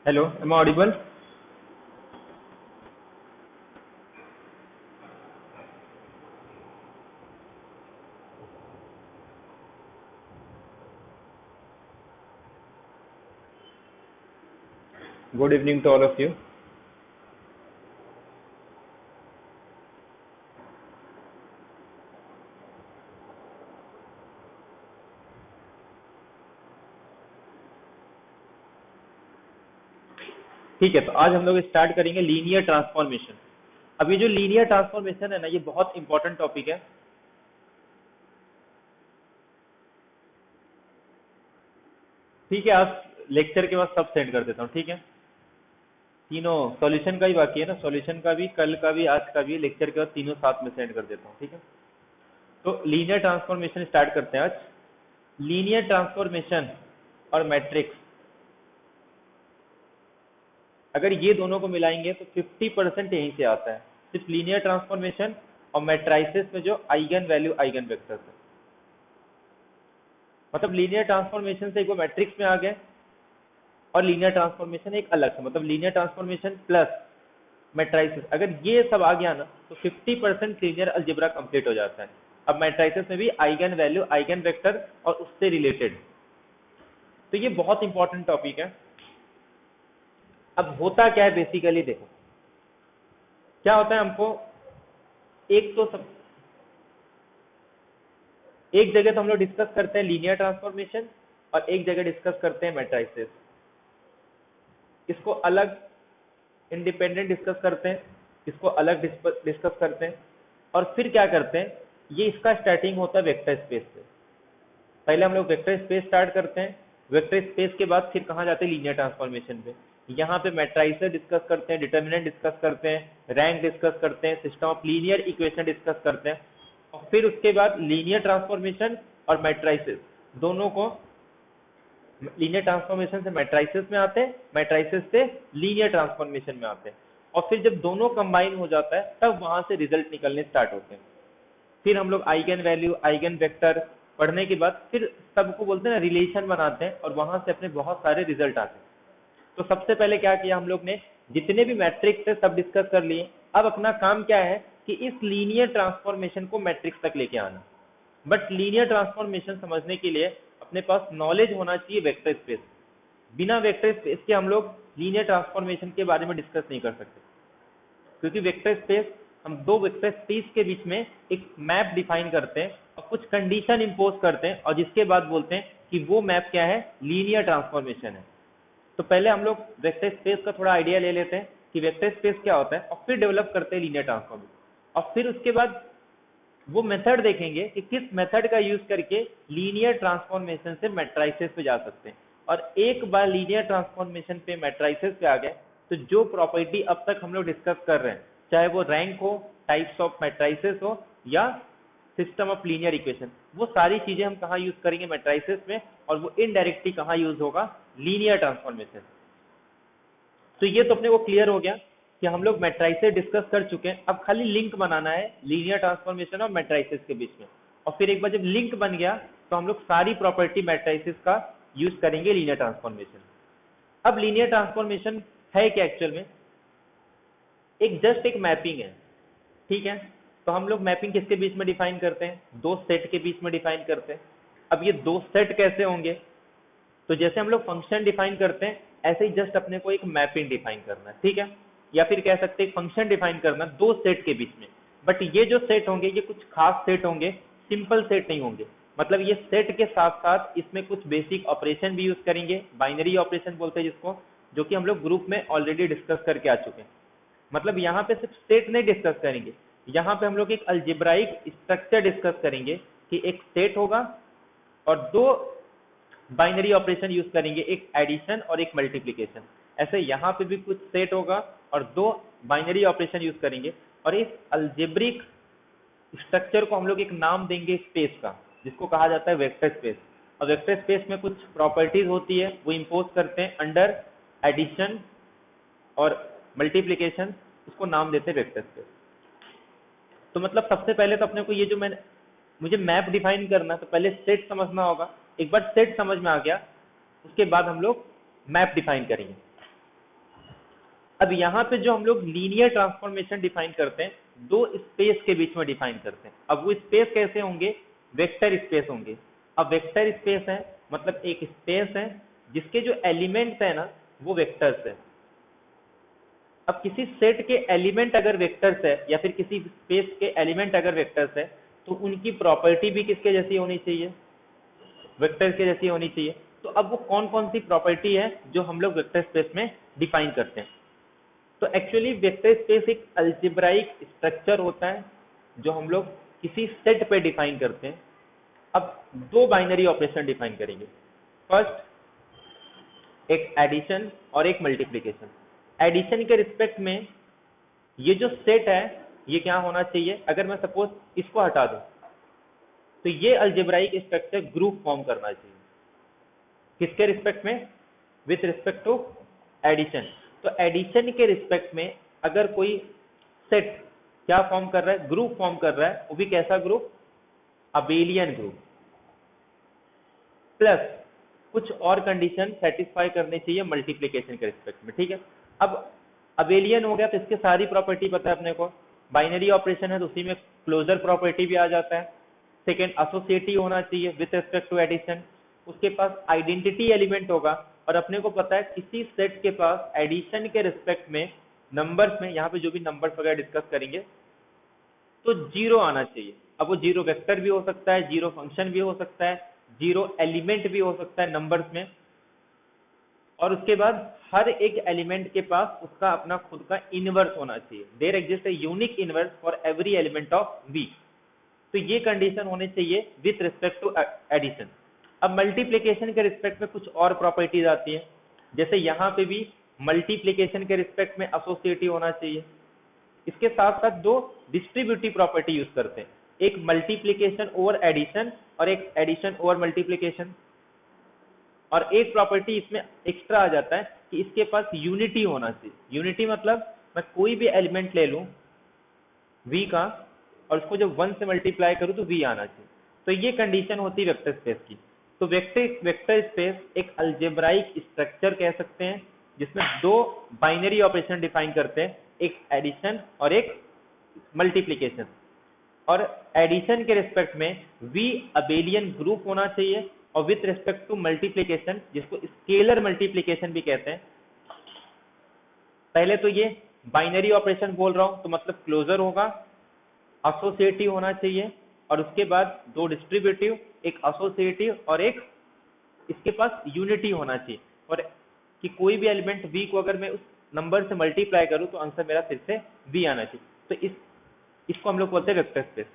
Hello, am I audible? Good evening to all of you. ठीक है, तो आज हम लोग स्टार्ट करेंगे लीनियर ट्रांसफॉर्मेशन। अब ये जो लीनियर ट्रांसफॉर्मेशन है ना, ये बहुत इंपॉर्टेंट टॉपिक है। ठीक है, आज लेक्चर के बाद सब सेंड कर देता हूँ। ठीक है, तीनों सॉल्यूशन का ही बाकी है ना, सॉल्यूशन का भी, कल का भी, आज का भी, लेक्चर के बाद तीनों साथ में सेंड कर देता हूँ। ठीक है, तो लीनियर ट्रांसफॉर्मेशन स्टार्ट करते हैं आज। लीनियर ट्रांसफॉर्मेशन और मैट्रिक्स, अगर ये दोनों को मिलाएंगे तो 50% यहीं से आता है, सिर्फ लीनियर ट्रांसफॉर्मेशन और मैट्राइसिस में जो आइगन वैल्यू आइगन वेक्टर्स है। मतलब लीनियर ट्रांसफॉर्मेशन से एक वो मैट्रिक्स में आ गए और लीनियर ट्रांसफॉर्मेशन एक अलग है, मतलब लीनियर ट्रांसफॉर्मेशन प्लस मैट्राइसिस, अगर ये सब आ गया ना तो 50% लीनियर अलजेब्रा कंप्लीट हो जाता है। अब मैट्राइसिस में भी आइगन वैल्यू आइगन वेक्टर और उससे रिलेटेड, तो ये बहुत इंपॉर्टेंट टॉपिक है। अब होता क्या है बेसिकली, देखो क्या होता है, हमको एक तो सब एक जगह तो हम लोग डिस्कस करते हैं लीनियर ट्रांसफॉर्मेशन और एक जगह डिस्कस करते हैं मैट्राइसिस। इसको अलग इंडिपेंडेंट डिस्कस करते हैं, इसको अलग डिस्कस करते हैं, और फिर क्या करते हैं, ये इसका स्टार्टिंग होता है वेक्टर स्पेस से। पहले हम लोग वेक्टर स्पेस स्टार्ट करते हैं, वेक्टर स्पेस के बाद फिर कहाँ जाते हैं, लीनियर ट्रांसफॉर्मेशन पे। यहाँ पे मैट्राइसेस डिस्कस करते हैं, डिटर्मिनेंट डिस्कस करते हैं, रैंक डिस्कस करते हैं, system of linear equation discuss करते हैं, और फिर उसके बाद लीनियर ट्रांसफॉर्मेशन और मैट्राइसेस दोनों को, लीनियर ट्रांसफॉर्मेशन से मैट्राइसेस में आते हैं, मैट्राइसेस से लीनियर ट्रांसफॉर्मेशन में आते हैं, और फिर जब दोनों कंबाइन हो जाता है तब वहां से रिजल्ट निकलने स्टार्ट होते हैं। फिर हम लोग आइगन वैल्यू आइगन वेक्टर पढ़ने के बाद फिर सबको बोलते हैं ना रिलेशन बनाते हैं, और वहां से अपने बहुत सारे रिजल्ट आते हैं। तो सबसे पहले क्या किया हम लोग ने, जितने भी मैट्रिक्स थे सब डिस्कस कर लिए। अब अपना काम क्या है कि इस लीनियर ट्रांसफॉर्मेशन को मैट्रिक्स तक लेके आना। बट लीनियर ट्रांसफॉर्मेशन समझने के लिए अपने पास नॉलेज होना चाहिए वेक्टर स्पेस। बिना वेक्टर स्पेस के हम लोग लीनियर ट्रांसफॉर्मेशन के बारे में डिस्कस नहीं कर सकते, क्योंकि वेक्टर स्पेस, हम दो वेक्टर स्पेस के बीच में एक मैप डिफाइन करते हैं और कुछ कंडीशन इंपोज करते हैं, और जिसके बाद बोलते हैं कि वो मैप क्या है, लीनियर ट्रांसफॉर्मेशन है। तो पहले हम लोग वेक्टर स्पेस का थोड़ा आइडिया ले लेते हैं कि वेक्टर स्पेस क्या होता है, और फिर डेवलप करते हैं लीनियर ट्रांसफॉर्मेशन, और फिर उसके बाद वो मेथड देखेंगे कि किस मेथड का यूज करके लीनियर ट्रांसफॉर्मेशन से मैट्राइसेस पे जा सकते हैं। और एक बार लीनियर ट्रांसफॉर्मेशन पे मैट्राइसेस पे आ गए तो जो प्रॉपर्टी अब तक हम लोग डिस्कस कर रहे हैं, चाहे वो रैंक हो, टाइप्स ऑफ मैट्राइसेस हो, या सिस्टम ऑफ लीनियर इक्वेशन, वो सारी चीजें हम कहाँ यूज करेंगे, मैट्राइसेस में, और वो इनडायरेक्टली कहाँ यूज होगा, लीनियर ट्रांसफॉर्मेशन। तो ये तो अपने को क्लियर हो गया कि हम लोग मैट्राइसेस डिस्कस कर चुके हैं। अब खाली लिंक बनाना है लीनियर ट्रांसफॉर्मेशन और मैट्राइसेस के बीच में, और फिर एक बार जब लिंक बन गया तो हम लोग सारी प्रॉपर्टी मैट्राइसेस का यूज करेंगे लीनियर ट्रांसफॉर्मेशन। अब लीनियर ट्रांसफॉर्मेशन है क्या एक्चुअल में, एक जस्ट एक मैपिंग है। ठीक है, तो हम लोग मैपिंग किसके बीच में डिफाइन करते हैं, दो सेट के बीच में डिफाइन करते हैं। अब ये दो सेट कैसे होंगे, तो जैसे हम लोग फंक्शन डिफाइन करते हैं ऐसे ही जस्ट अपने को एक मैपिंग डिफाइन करना है। ठीक है, या फिर कह सकते हैं फंक्शन डिफाइन करना दो सेट के बीच में। बट ये जो सेट होंगे ये कुछ खास सेट होंगे, सिंपल सेट नहीं होंगे। मतलब ये सेट के साथ साथ इसमें कुछ बेसिक ऑपरेशन भी यूज करेंगे, बाइनरी ऑपरेशन बोलते हैं जिसको, जो कि हम लोग ग्रुप में ऑलरेडी डिस्कस करके आ चुके हैं। मतलब यहाँ पे सिर्फ सेट नहीं डिस्कस करेंगे, यहाँ पे हम लोग एक अलजेब्राइक स्ट्रक्चर डिस्कस करेंगे कि एक सेट होगा और दो बाइनरी ऑपरेशन यूज करेंगे, एक एडिशन और एक मल्टीप्लीकेशन। ऐसे यहाँ पे भी कुछ सेट होगा और दो बाइनरी ऑपरेशन यूज करेंगे, और इस अलजेब्रिक स्ट्रक्चर को हम लोग एक नाम देंगे स्पेस का, जिसको कहा जाता है वेक्टर स्पेस। और वेक्टर स्पेस में कुछ प्रॉपर्टीज होती है वो इम्पोज करते हैं अंडर एडिशन और मल्टीप्लीकेशन, उसको नाम देते हैं वेक्टर स्पेस। तो मतलब सबसे पहले तो अपने को ये जो मैंने, मुझे मैप डिफाइन करना तो पहले सेट समझना होगा। एक बार सेट समझ में आ गया उसके बाद हम लोग मैप डिफाइन करेंगे। अब यहाँ पे जो हम लोग लीनियर ट्रांसफॉर्मेशन डिफाइन करते हैं, दो स्पेस के बीच में डिफाइन करते हैं। अब वो स्पेस कैसे होंगे? वेक्टर स्पेस होंगे। अब वेक्टर स्पेस है मतलब एक स्पेस है जिसके जो एलिमेंट्स है ना वो वेक्टर्स है। अब किसी सेट के एलिमेंट अगर वेक्टर्स है या फिर किसी स्पेस के एलिमेंट अगर वेक्टर्स है तो उनकी प्रॉपर्टी भी किसके जैसी होनी चाहिए? वेक्टर के जैसी होनी चाहिए। तो अब वो कौन कौन सी प्रॉपर्टी है जो हम लोग वेक्टर स्पेस में डिफाइन करते हैं? तो एक्चुअली वेक्टर स्पेस एक अलजेब्राइक स्ट्रक्चर होता है जो हम लोग किसी सेट पे डिफाइन करते हैं। अब दो बाइनरी ऑपरेशन डिफाइन करेंगे। फर्स्ट एक एडिशन और एक मल्टीप्लिकेशन। एडिशन के रिस्पेक्ट में ये जो सेट है ये क्या होना चाहिए? अगर मैं सपोज इसको हटा दूं तो ये अलजेब्राइक स्ट्रक्चर ग्रुप फॉर्म करना चाहिए। किसके रिस्पेक्ट में? With respect to addition. तो एडिशन के रिस्पेक्ट में अगर कोई सेट क्या फॉर्म कर रहा है? ग्रुप फॉर्म कर रहा है, वो भी कैसा ग्रुप? Abelian group. प्लस कुछ और कंडीशन सेटिस्फाई करने चाहिए मल्टीप्लिकेशन के रिस्पेक्ट में। ठीक है, अब अबेलियन हो गया तो इसके सारी प्रॉपर्टी पता है अपने को। बाइनरी ऑपरेशन है तो उसी में क्लोजर प्रॉपर्टी भी आ जाता है। सेकेंड एसोसिएटिव होना चाहिए विथ रिस्पेक्ट टू एडिशन। उसके पास आइडेंटिटी एलिमेंट होगा और अपने को पता है किसी सेट के पास एडिशन के रिस्पेक्ट में नंबर्स में, यहाँ पे जो भी नंबर्स वगैरह डिस्कस करेंगे तो जीरो आना चाहिए। अब वो जीरो वेक्टर भी हो सकता है, जीरो फंक्शन भी हो सकता है, जीरो एलिमेंट भी हो सकता है नंबर्स में। और उसके बाद हर एक एलिमेंट के पास उसका अपना खुद का इनवर्स होना चाहिए। There exist a unique inverse for every element of V. तो ये कंडीशन होने चाहिए विथ रिस्पेक्ट टू एडिशन। अब मल्टीप्लिकेशन के रिस्पेक्ट में कुछ और प्रॉपर्टीज आती है, जैसे यहाँ पे भी मल्टीप्लिकेशन के रिस्पेक्ट में एसोसिएटिव होना चाहिए। इसके साथ साथ दो डिस्ट्रीब्यूटिव प्रॉपर्टी यूज करते हैं, एक मल्टीप्लिकेशन ओवर एडिशन और एक एडिशन ओवर मल्टीप्लिकेशन। और एक प्रॉपर्टी इसमें एक्स्ट्रा आ जाता है कि इसके पास यूनिटी होना चाहिए। यूनिटी मतलब मैं कोई भी एलिमेंट ले लूं v का और उसको जब 1 से मल्टीप्लाई करूं तो v आना चाहिए। तो ये कंडीशन होती है वेक्टर स्पेस की। तो वेक्टर स्पेस एक अलजेब्राइक स्ट्रक्चर कह सकते हैं जिसमें दो बाइनरी ऑपरेशन डिफाइन करते हैं, एक एडिशन और एक मल्टीप्लिकेशन। और एडिशन के रिस्पेक्ट में v अबेलियन ग्रुप होना चाहिए और विथ रिस्पेक्ट टू मल्टीप्लिकेशन, जिसको स्केलर मल्टीप्लिकेशन भी कहते हैं। पहले तो ये बाइनरी ऑपरेशन बोल रहा हूं तो मतलब क्लोजर होगा, एसोसिएटिव होना चाहिए और उसके बाद दो डिस्ट्रीब्यूटिव, एक एसोसिएटिव और एक इसके पास यूनिटी होना चाहिए। और कि कोई भी एलिमेंट v को अगर मैं उस नंबर से मल्टीप्लाई करूं तो आंसर मेरा फिर से v आना चाहिए। तो इसको हम लोग बोलते हैं वेक्टर स्पेस।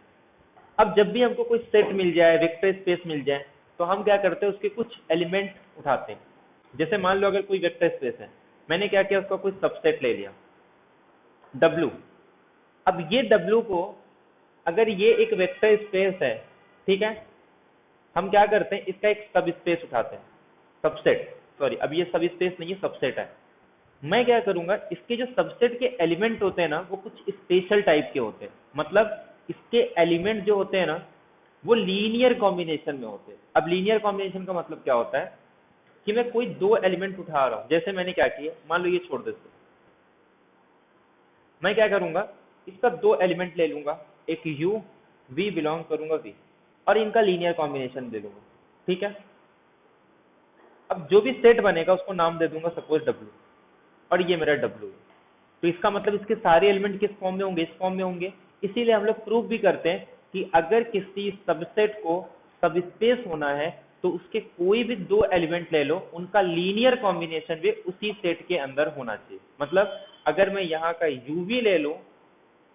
अब जब भी हमको कोई सेट मिल जाए, वेक्टर स्पेस मिल जाए, तो हम क्या करते हैं उसके कुछ एलिमेंट उठाते हैं। जैसे मान लो अगर कोई वेक्टर स्पेस है, मैंने क्या किया उसका कोई सबसेट ले लिया W। अब ये W को अगर ये एक वेक्टर स्पेस है, ठीक है, हम क्या करते हैं इसका एक सब स्पेस उठाते हैं, सबसेट। सॉरी, अब ये सब स्पेस नहीं है, सबसेट है। मैं क्या करूंगा, इसके जो सबसेट के एलिमेंट होते हैं ना वो कुछ स्पेशल टाइप के होते हैं। मतलब इसके एलिमेंट जो होते हैं ना वो लीनियर कॉम्बिनेशन में होते हैं। अब लीनियर कॉम्बिनेशन का मतलब क्या होता है कि मैं कोई दो एलिमेंट उठा रहा हूं। जैसे मैंने क्या किया, मान लो ये छोड़ दो इसको, मैं क्या करूंगा इसका दो एलिमेंट ले लूंगा, एक u v बिलोंग करूंगा v और इनका लीनियर कॉम्बिनेशन दे दूंगा। ठीक है, अब जो भी सेट बनेगा उसको नाम दे दूंगा सपोज w और ये मेरा w है। तो इसका मतलब इसके सारे एलिमेंट किस फॉर्म में होंगे? इस फॉर्म में होंगे। इसीलिए हम लोग प्रूव भी करते हैं कि अगर किसी सबसेट को सबस्पेस होना है तो उसके कोई भी दो एलिमेंट ले लो, उनका लीनियर कॉम्बिनेशन भी उसी सेट के अंदर होना चाहिए। मतलब अगर मैं यहाँ का uv ले लूं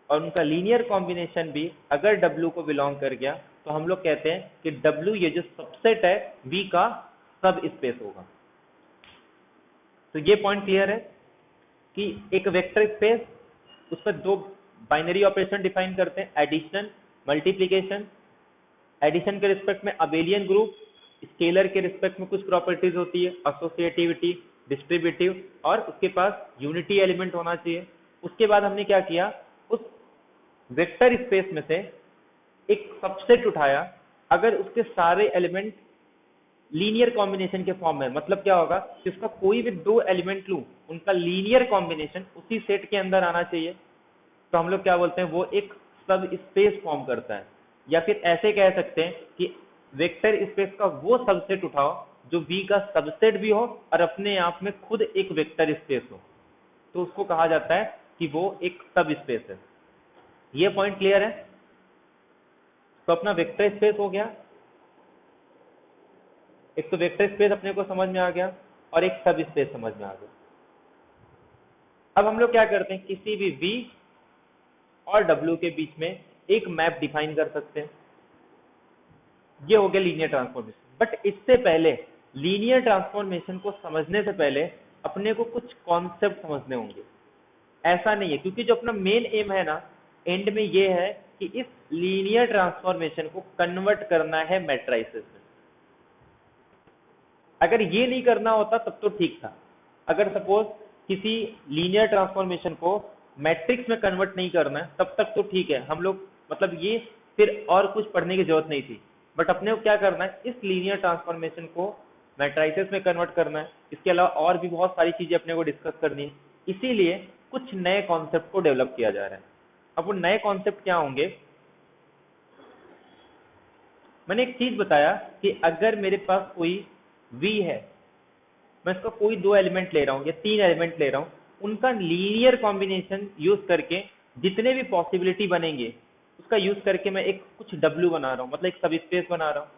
और उनका लीनियर कॉम्बिनेशन भी अगर w को बिलोंग कर गया तो हम लोग कहते हैं कि w ये जो सबसेट है v का सब स्पेस होगा। तो ये पॉइंट क्लियर है कि एक वेक्टर स्पेस, उस पर दो बाइनरी ऑपरेशन डिफाइन करते हैं, एडिशन, मल्टीप्लिकेशन। एडिशन के रिस्पेक्ट में अबेलियन ग्रुप, स्केलर के रिस्पेक्ट में कुछ प्रॉपर्टीज होती है, एसोसिएटिविटी, डिस्ट्रीब्यूटिव और उसके पास यूनिटी एलिमेंट होना चाहिए। उसके बाद हमने क्या किया, उस वेक्टर स्पेस में से एक सबसेट उठाया, अगर उसके सारे एलिमेंट लीनियर कॉम्बिनेशन के फॉर्म में, मतलब क्या होगा कि उसका कोई भी दो एलिमेंट लूं, उनका लीनियर कॉम्बिनेशन उसी सेट के अंदर आना चाहिए, तो हम लोग क्या बोलते हैं, वो एक सब स्पेस फॉर्म करता है। या फिर ऐसे कह सकते हैं कि वेक्टर स्पेस का वो सबसेट उठाओ जो V का सबसेट भी हो और अपने आप में खुद एक वेक्टर स्पेस हो, तो उसको कहा जाता है कि वो एक सब स्पेस है। ये पॉइंट क्लियर है? तो अपना वेक्टर स्पेस हो गया, एक तो वेक्टर स्पेस अपने को समझ में आ गया और एक सब स्पेस समझ में आ गया। अब हम लोग क्या करते हैं, किसी भी V और W के बीच में एक मैप डिफाइन कर सकते हैं। ये हो गया लीनियर ट्रांसफॉर्मेशन। बट इससे पहले, लीनियर ट्रांसफॉर्मेशन को समझने से पहले अपने को कुछ कॉन्सेप्ट समझने होंगे। ऐसा नहीं है, क्योंकि जो अपना मेन एम है ना, एंड में ये है कि इस लीनियर ट्रांसफॉर्मेशन को कन्वर्ट करना है मैट्रिसेस में। अगर ये नहीं करना होता तब तो ठीक था। अगर सपोज किसी लीनियर ट्रांसफॉर्मेशन को मैट्रिक्स में कन्वर्ट नहीं करना है तब तक तो ठीक है, हम लोग मतलब ये फिर और कुछ पढ़ने की जरूरत नहीं थी। बट अपने को क्या करना है, इस लीनियर ट्रांसफॉर्मेशन को मैट्रिसेस में कन्वर्ट करना है। इसके अलावा और भी बहुत सारी चीजें अपने को डिस्कस करनी है, इसीलिए कुछ नए कॉन्सेप्ट को डेवलप किया जा रहा है। अब वो नए कॉन्सेप्ट क्या होंगे, मैंने एक चीज बताया कि अगर मेरे पास कोई V है, मैं इसका कोई दो एलिमेंट ले रहा हूँ या तीन एलिमेंट ले रहा हूँ, उनका लीनियर कॉम्बिनेशन यूज करके जितने भी पॉसिबिलिटी बनेंगे उसका यूज करके मैं एक कुछ W बना रहा हूँ, मतलब एक सब स्पेस बना रहा हूँ।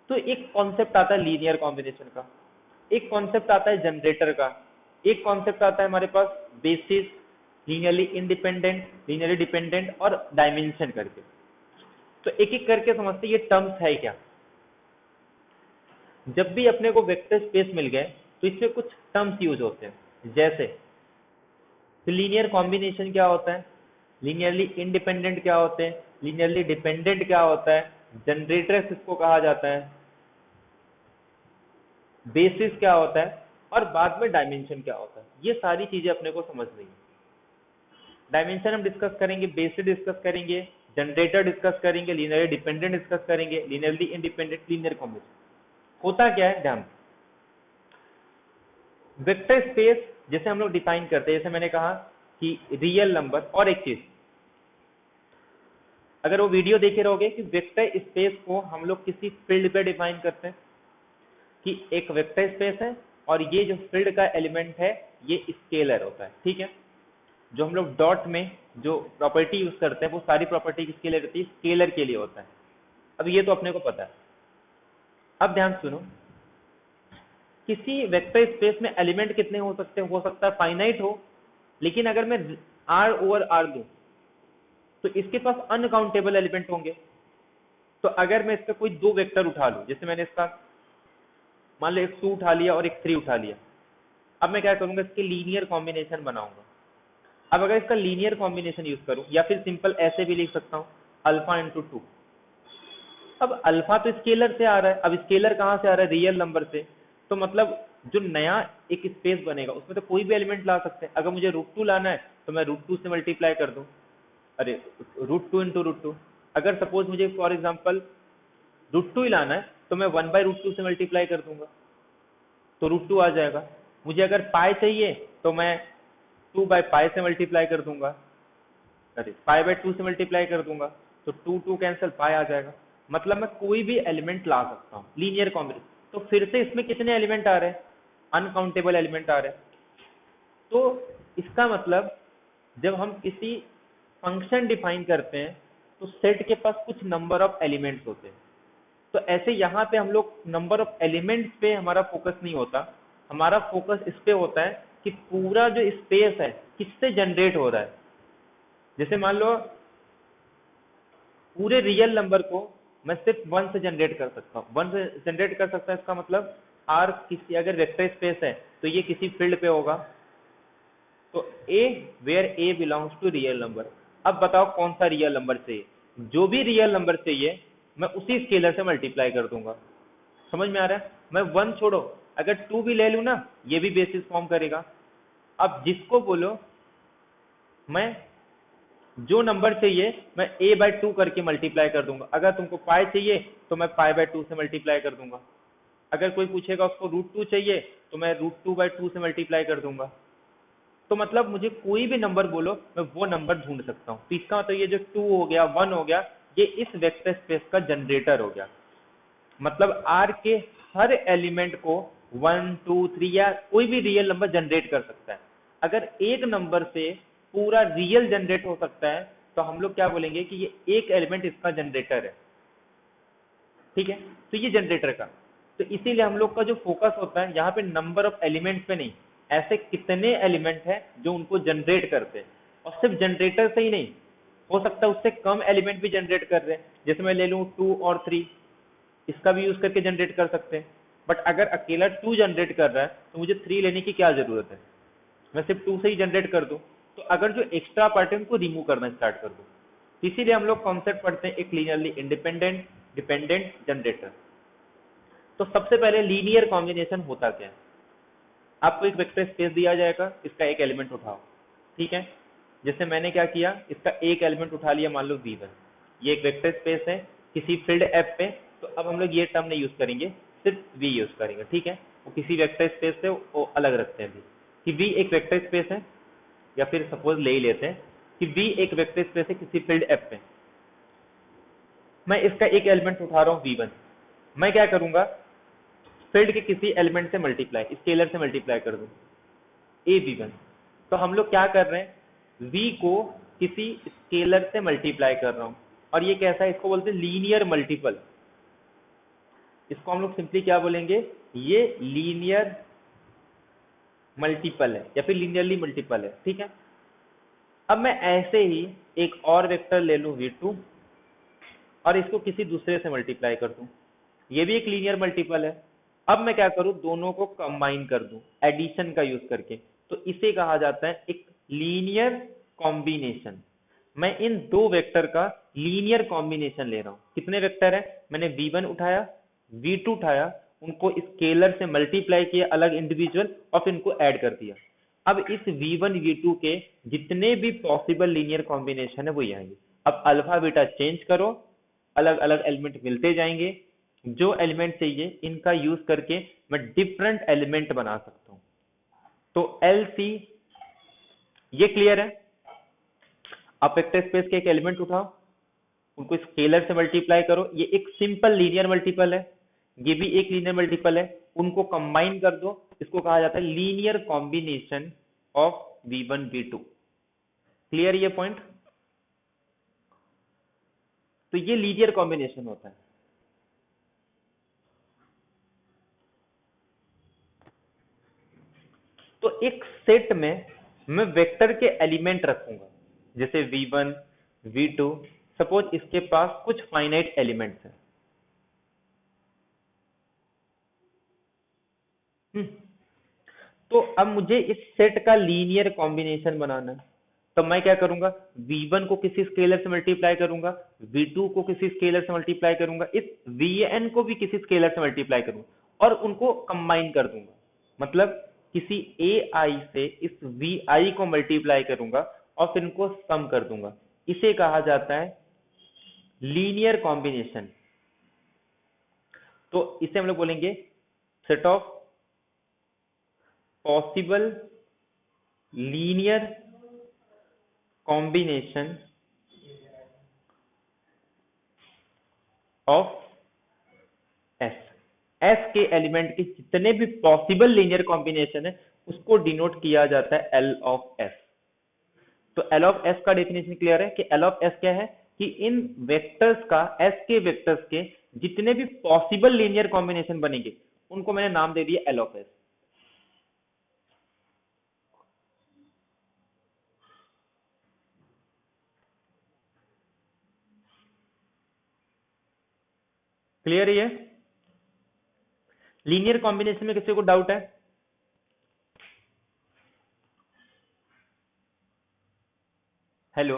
तो एक कॉन्सेप्ट आता है लीनियर कॉम्बिनेशन का, एक कॉन्सेप्ट आता है जनरेटर का, एक कॉन्सेप्ट आता है हमारे पास basis, linearly independent, linearly dependent और डायमेंशन करके। तो एक एक करके समझते ये टर्म्स है क्या। जब भी अपने को वेक्टर स्पेस मिल गए तो इसमें कुछ टर्म्स यूज होते हैं, जैसे तो लीनियर कॉम्बिनेशन क्या होता है, लीनियरली इंडिपेंडेंट क्या होते हैं, लीनियरली डिपेंडेंट क्या होता है, जनरेटर्स इसको कहा जाता है, बेसिस क्या होता है, और बाद में डायमेंशन क्या होता है। ये सारी चीजें अपने को समझनी है। डायमेंशन हम डिस्कस करेंगे, बेसिस डिस्कस करेंगे, जनरेटर डिस्कस करेंगे, लीनियरली डिपेंडेंट डिस्कस करेंगे, लीनियरली इंडिपेंडेंट, लीनियर कॉम्बिनेशन। होता क्या है, ध्यान, वेक्टर स्पेस जैसे हम लोग डिफाइन करते हैं, जैसे मैंने कहा कि रियल नंबर, और एक चीज, अगर वो वीडियो देखे रहोगे कि वेक्टर स्पेस को हम लोग किसी फील्ड पे डिफाइन करते हैं कि एक वेक्टर स्पेस है और ये जो फील्ड का एलिमेंट है ये स्केलर होता है, ठीक है। जो हम लोग डॉट में जो प्रॉपर्टी यूज करते हैं वो सारी प्रॉपर्टी किसके लिए रहती है, स्केलर के लिए होता है। अब ये तो अपने को पता है। अब ध्यान सुनो, किसी वेक्टर स्पेस में एलिमेंट कितने हो सकते हैं, हो सकता है फाइनाइट हो, लेकिन अगर मैं R ओवर R दूं तो इसके पास अनकाउंटेबल एलिमेंट होंगे। तो अगर मैं इसका कोई दो वेक्टर उठा लूं, जैसे मैंने इसका मान लो एक 2 उठा लिया और एक 3 उठा लिया, अब मैं क्या करूंगा, इसके लीनियर कॉम्बिनेशन बनाऊंगा। अब अगर इसका लीनियर कॉम्बिनेशन यूज करूं, या फिर सिंपल ऐसे भी लिख सकता हूं, अल्फा इंटू 2। अब अल्फा तो स्केलर से आ रहा है, अब स्केलर कहां से आ रहा है, रियल नंबर से। तो मतलब जो नया एक स्पेस बनेगा उसमें तो कोई भी एलिमेंट ला सकते हैं। अगर मुझे √2 लाना है तो मैं √2 से मल्टीप्लाई कर दूं, अरे √2 इंटू √2। अगर सपोज मुझे फॉर एग्जाम्पल √2 ही लाना है तो मैं 1/√2 से मल्टीप्लाई कर दूंगा तो √2 आ जाएगा। मुझे अगर पाई चाहिए तो मैं 2/पाई से मल्टीप्लाई कर दूंगा, अरे पाई/2 से मल्टीप्लाई कर दूंगा तो 2 कैंसिल, पाई आ जाएगा। मतलब मैं कोई भी एलिमेंट ला सकता हूँ लीनियर कॉम्बिनेशन। तो फिर से इसमें कितने एलिमेंट आ रहे हैं, अनकाउंटेबल एलिमेंट आ रहे हैं। तो इसका मतलब जब हम किसी फंक्शन डिफाइन करते हैं तो सेट के पास कुछ नंबर ऑफ एलिमेंट्स होते हैं। तो ऐसे यहाँ पे हम लोग नंबर ऑफ एलिमेंट्स पे हमारा फोकस नहीं होता, हमारा फोकस इस पे होता है कि पूरा जो स्पेस है किससे जनरेट हो रहा है। जैसे मान लो पूरे रियल नंबर को मैं सिर्फ 1 से जनरेट कर सकता हूँ, 1 से जनरेट कर सकता है, इसका मतलब आर किसी अगर वेक्टर स्पेस है तो ये किसी फील्ड पे होगा, तो a where a belongs to real number. अब बताओ कौन सा रियल नंबर चाहिए, जो भी रियल नंबर चाहिए मैं उसी स्केलर से मल्टीप्लाई कर दूंगा। समझ में आ रहा है, मैं 1 छोड़ो अगर 2 भी ले लूं ना ये भी बेसिस फॉर्म करेगा। अब जिसको बोलो मैं जो नंबर चाहिए मैं a/2 करके मल्टीप्लाई कर दूंगा, अगर तुमको पाई चाहिए तो मैं पाई/2 से मल्टीप्लाई कर दूंगा। अगर कोई पूछेगा उसको √2 चाहिए तो मैं √2/2 से मल्टीप्लाई कर दूंगा। तो मतलब मुझे कोई भी नंबर बोलो, मैं वो नंबर ढूंढ सकता हूँ। तो इसका मतलब ये जो 2 हो गया, 1 हो गया, ये इस वेक्टर स्पेस का जनरेटर हो गया। मतलब R के हर एलिमेंट को 1, 2, 3 या कोई भी रियल नंबर जनरेट कर सकता है। अगर एक नंबर से पूरा रियल जनरेट हो सकता है तो हम लोग क्या बोलेंगे कि ये एक एलिमेंट इसका जनरेटर है। ठीक है, तो ये जनरेटर का, तो इसीलिए हम लोग का जो फोकस होता है यहाँ पे नंबर ऑफ एलिमेंट्स पे नहीं, ऐसे कितने एलिमेंट हैं जो उनको जनरेट करते हैं। और सिर्फ जनरेटर से ही नहीं, हो सकता है उससे कम एलिमेंट भी जनरेट कर रहे हैं, जैसे मैं ले लूँ 2 और 3, इसका भी यूज करके जनरेट कर सकते हैं। बट अगर अकेला 2 जनरेट कर रहा है तो मुझे 3 लेने की क्या जरूरत है, मैं सिर्फ 2 से ही जनरेट कर दूं। तो अगर जो एक्स्ट्रा पार्ट है उनको रिमूव करना स्टार्ट कर दूं। इसीलिए हम लोग कॉन्सेप्ट पढ़ते हैं एक लीनियरली इंडिपेंडेंट डिपेंडेंट जनरेटर। तो सबसे पहले लीनियर कॉम्बिनेशन होता क्या है। आपको एक वेक्टर स्पेस दिया जाएगा, इसका एक एलिमेंट उठाओ। ठीक है, जैसे मैंने क्या किया, इसका एक एलिमेंट उठा लिया, मान लो v1, ये एक वेक्टर स्पेस है किसी फील्ड f पे। तो अब हम लोग ये टर्म नहीं यूज करेंगे, सिर्फ v यूज करेंगे। ठीक है, वो किसी वेक्टर स्पेस से वो अलग रखते हैं कि v एक वेक्टर स्पेस है, या फिर सपोज ले ही लेते हैं कि v एक वेक्टर स्पेस है किसी फील्ड f पे। मैं इसका एक एलिमेंट उठा रहा हूँ v1, मैं क्या करूंगा, फील्ड के किसी एलिमेंट से मल्टीप्लाई, स्केलर से मल्टीप्लाई कर दूं ए v1। तो हम लोग क्या कर रहे हैं, v को किसी स्केलर से मल्टीप्लाई कर रहा हूं, और ये कैसा है, इसको बोलते हैं लीनियर मल्टीपल। इसको हम लोग सिंपली क्या बोलेंगे, ये लीनियर मल्टीपल है या फिर लीनियरली मल्टीपल है। ठीक है, अब मैं ऐसे ही एक और वेक्टर ले लूं v2 और इसको किसी दूसरे से मल्टीप्लाई कर दूं, ये भी एक लीनियर मल्टीपल है। अब मैं क्या करूं, दोनों को कंबाइन कर दूं एडिशन का यूज करके, तो इसे कहा जाता है एक लीनियर कॉम्बिनेशन। मैं इन दो वेक्टर का लीनियर कॉम्बिनेशन ले रहा हूं। कितने वेक्टर है, मैंने v1 उठाया, v2 उठाया, उनको स्केलर से मल्टीप्लाई किया अलग इंडिविजुअल, और फिर इनको ऐड कर दिया। अब इस v1 v2 के जितने भी पॉसिबल लीनियर कॉम्बिनेशन है वो ये आएंगे। अब अल्फा बीटा चेंज करो, अलग अलग एलिमेंट मिलते जाएंगे, जो एलिमेंट चाहिए इनका यूज करके मैं डिफरेंट एलिमेंट बना सकता हूं। तो LC, ये क्लियर है। आप वेक्टर स्पेस के एक एलिमेंट उठाओ, उनको स्केलर से मल्टीप्लाई करो, ये एक सिंपल लीनियर मल्टीपल है, ये भी एक लीनियर मल्टीपल है, उनको कंबाइन कर दो, इसको कहा जाता है linear combination of v1 v2। Clear ये पॉइंट। तो ये लीनियर कॉम्बिनेशन होता है। तो एक सेट में मैं वेक्टर के एलिमेंट रखूंगा, जैसे v1 v2, सपोज इसके पास कुछ फाइनाइट एलिमेंट्स हैं। तो अब मुझे इस सेट का लीनियर कॉम्बिनेशन बनाना है, तो मैं क्या करूंगा, v1 को किसी स्केलर से मल्टीप्लाई करूंगा, v2 को किसी स्केलर से मल्टीप्लाई करूंगा, इस vn को भी किसी स्केलर से मल्टीप्लाई करूंगा और उनको कंबाइन कर दूंगा। मतलब किसी ai से इस vi को मल्टीप्लाई करूंगा और फिर इनको सम कर दूंगा। इसे कहा जाता है लीनियर कॉम्बिनेशन। तो इसे हम लोग बोलेंगे set of possible linear combination of S. S के एलिमेंट के जितने भी पॉसिबल लीनियर कॉम्बिनेशन है उसको डिनोट किया जाता है एल ऑफ एस। तो एल ऑफ एस का डेफिनेशन क्लियर है कि एल ऑफ एस क्या है, कि इन वेक्टर्स का, एस के वेक्टर्स के जितने भी पॉसिबल लीनियर कॉम्बिनेशन बनेंगे उनको मैंने नाम दे दिया एल ऑफ एस। क्लियर है ये। लीनियर कॉम्बिनेशन में किसी को डाउट है? हेलो।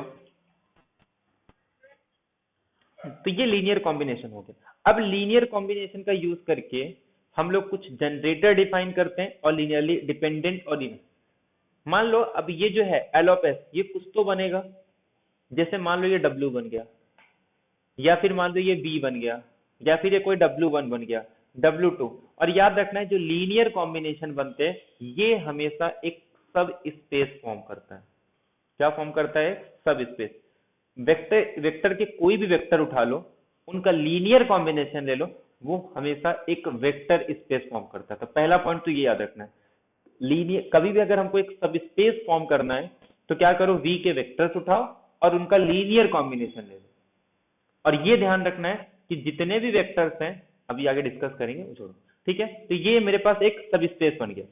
तो ये लीनियर कॉम्बिनेशन हो गया। अब लीनियर कॉम्बिनेशन का यूज करके हम लोग कुछ जनरेटर डिफाइन करते हैं और लीनियरली डिपेंडेंट और लीनियर। मान लो अब ये जो है एल ऑफ एस, ये कुछ तो बनेगा, जैसे मान लो ये W बन गया, या फिर मान लो ये V बन गया, या फिर ये कोई W1 बन गया। W2। और याद रखना है जो लीनियर कॉम्बिनेशन बनते हैं ये हमेशा एक सब स्पेस फॉर्म करता है। क्या फॉर्म करता है? सब स्पेस। वेक्टर के कोई भी वेक्टर उठा लो, उनका लीनियर कॉम्बिनेशन ले लो, वो हमेशा एक वेक्टर स्पेस फॉर्म करता है। तो पहला पॉइंट तो ये याद रखना है, लीनियर कभी भी अगर हमको एक सब स्पेस फॉर्म करना है तो क्या करो, वी के वेक्टर्स उठाओ और उनका लीनियर कॉम्बिनेशन ले लो। और ये ध्यान रखना है कि जितने भी वेक्टर्स हैं, अभी आगे डिस्कस करेंगे, वो छोड़ो, ठीक है। तो ये मेरे पास एक सब स्पेस बन गया।